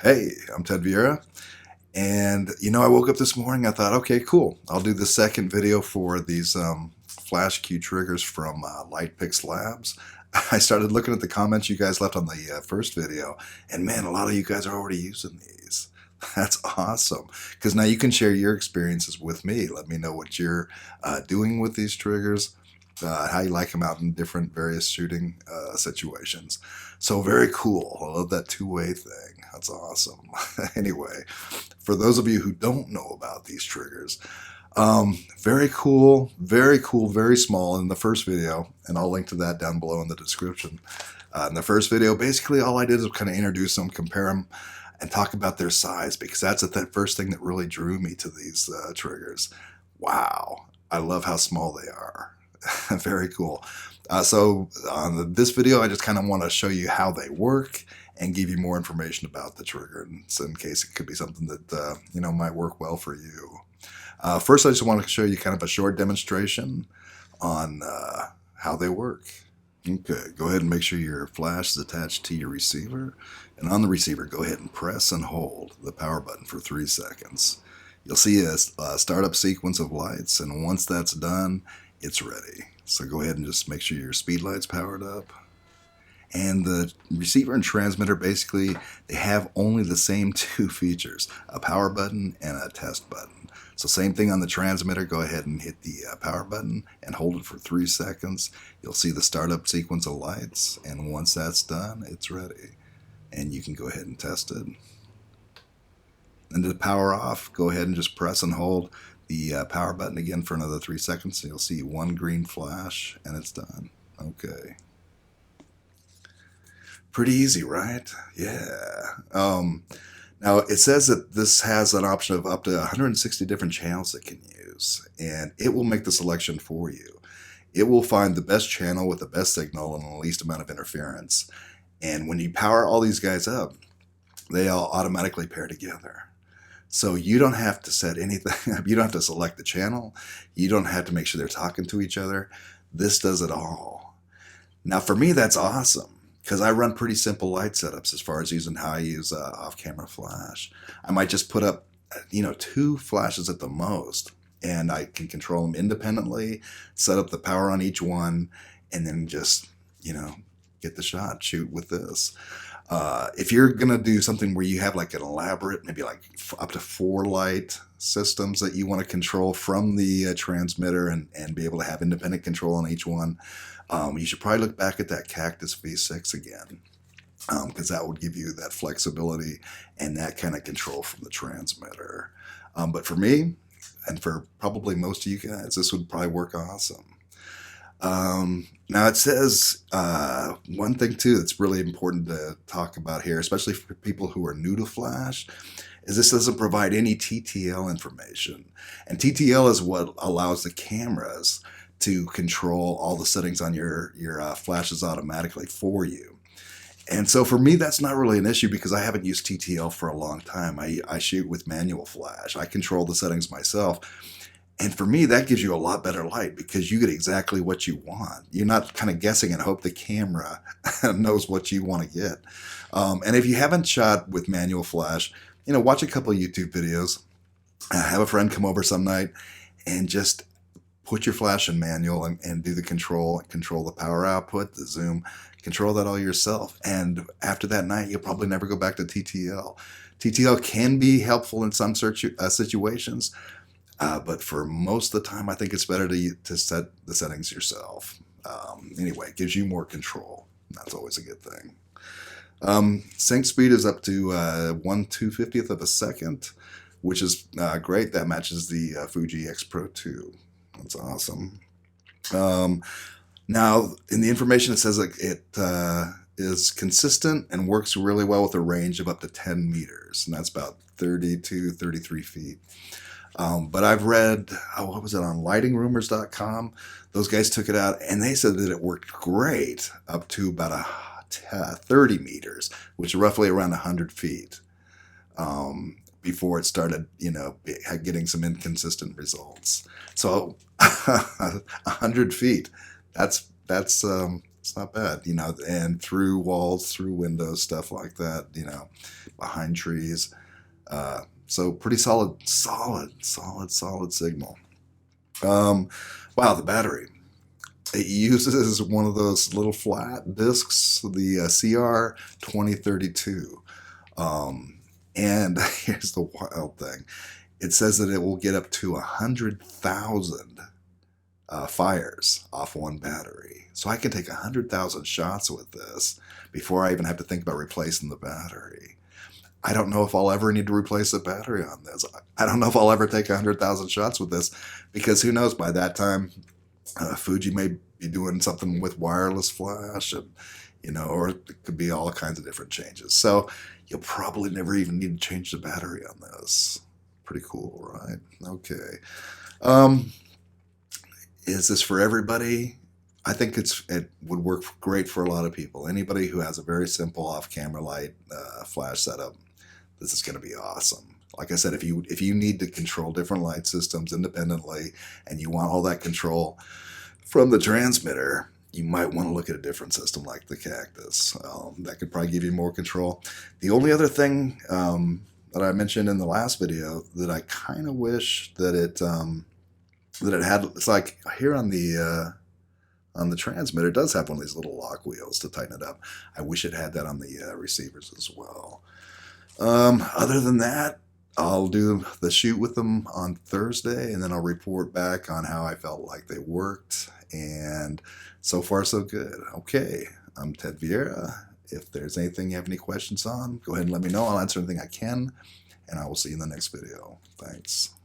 Hey, I'm Ted Vieira, and I woke up this morning. I thought, okay, cool. I'll do the second video for these Flash Q triggers from Lightpix Labs. I started looking at the comments you guys left on the first video, and man, a lot of you guys are already using these. That's awesome, because now you can share your experiences with me. Let me know what you're doing with these triggers, how you like them out in different various shooting situations. So very cool. I love that two-way thing. That's awesome. Anyway, for those of you who don't know about these triggers, very cool, very cool, very small in the first video, and I'll link to that down below in the description. In the first video, basically all I did is kind of introduce them, compare them, and talk about their size, because that's the first thing that really drew me to these triggers. Wow, I love how small they are. Very cool. So on this video, I just kind of want to show you how they work and give you more information about the trigger, and so in case it could be something that might work well for you. First, I just want to show you kind of a short demonstration on how they work. Okay, go ahead and make sure your flash is attached to your receiver, and on the receiver, go ahead and press and hold the power button for 3 seconds. You'll see a startup sequence of lights, and once that's done, it's ready. So go ahead and just make sure your speed light's powered up. And the receiver and transmitter, basically, they have only the same two features, a power button and a test button. So same thing on the transmitter, go ahead and hit the power button and hold it for 3 seconds. You'll see the startup sequence of lights, and once that's done, it's ready. And you can go ahead and test it. And to power off, go ahead and just press and hold the power button again for another 3 seconds, and you'll see one green flash, and it's done. Okay. Pretty easy, right? Yeah. Now, it says that this has an option of up to 160 different channels it can use, and it will make the selection for you. It will find the best channel with the best signal and the least amount of interference. And when you power all these guys up, they all automatically pair together. So you don't have to set anything up. You don't have to select the channel. You don't have to make sure they're talking to each other. This does it all. Now, for me, that's awesome, because I run pretty simple light setups as far as using how I use off-camera flash. I might just put up, 2 flashes at the most, and I can control them independently, set up the power on each one, and then just, get the shot, shoot with this. If you're going to do something where you have like an elaborate, maybe like up to 4 light systems that you want to control from the transmitter and be able to have independent control on each one, you should probably look back at that Cactus V6 again, because that would give you that flexibility and that kind of control from the transmitter. But for me, and for probably most of you guys, this would probably work awesome. Now it says one thing too that's really important to talk about here, especially for people who are new to Flash, is this doesn't provide any TTL information. And TTL is what allows the cameras to control all the settings on your flashes automatically for you. And so for me, that's not really an issue, because I haven't used TTL for a long time. I shoot with manual flash. I control the settings myself. And for me, that gives you a lot better light, because you get exactly what you want. You're not kind of guessing and hope the camera knows what you want to get. And if you haven't shot with manual flash, watch a couple of YouTube videos. Have a friend come over some night and just put your flash in manual and do the control the power output, the zoom, control that all yourself. And after that night, you'll probably never go back to TTL. TTL can be helpful in some situations, but for most of the time, I think it's better to set the settings yourself. Anyway, it gives you more control. That's always a good thing. Sync speed is up to 1/250th of a second, which is great. That matches the Fuji X Pro 2. That's awesome. Now, in the information, it says it is consistent and works really well with a range of up to 10 meters, and that's about 30 to 33 feet. But I've read, what was it, on lightingrumors.com? Those guys took it out, and they said that it worked great up to about 30 meters, which is roughly around 100 feet, before it started, getting some inconsistent results. So 100 feet, that's It's not bad, you know, and through walls, through windows, stuff like that, you know, behind trees. So pretty solid signal. Um, wow, the battery. It uses one of those little flat discs, the CR2032. And here's the wild thing. It says that it will get up to 100,000 fires off one battery. So I can take 100,000 shots with this before I even have to think about replacing the battery. I don't know if I'll ever need to replace a battery on this. I don't know if I'll ever take 100,000 shots with this, because who knows, by that time, Fuji may be doing something with wireless flash, and you know, or it could be all kinds of different changes. So you'll probably never even need to change the battery on this. Pretty cool, right? Okay. Um, is this for everybody? I think it would work great for a lot of people. Anybody who has a very simple off-camera light flash setup, this is going to be awesome. Like I said, if you need to control different light systems independently and you want all that control from the transmitter, you might want to look at a different system like the Cactus. That could probably give you more control. The only other thing that I mentioned in the last video that I kind of wish that it had, it's like here on the transmitter, it does have one of these little lock wheels to tighten it up. I wish it had that on the receivers as well. Other than that, I'll do the shoot with them on Thursday, and then I'll report back on how I felt like they worked. And so far, so good. Okay, I'm Ted Vieira. If there's anything you have any questions on, go ahead and let me know. I'll answer anything I can, and I will see you in the next video. Thanks.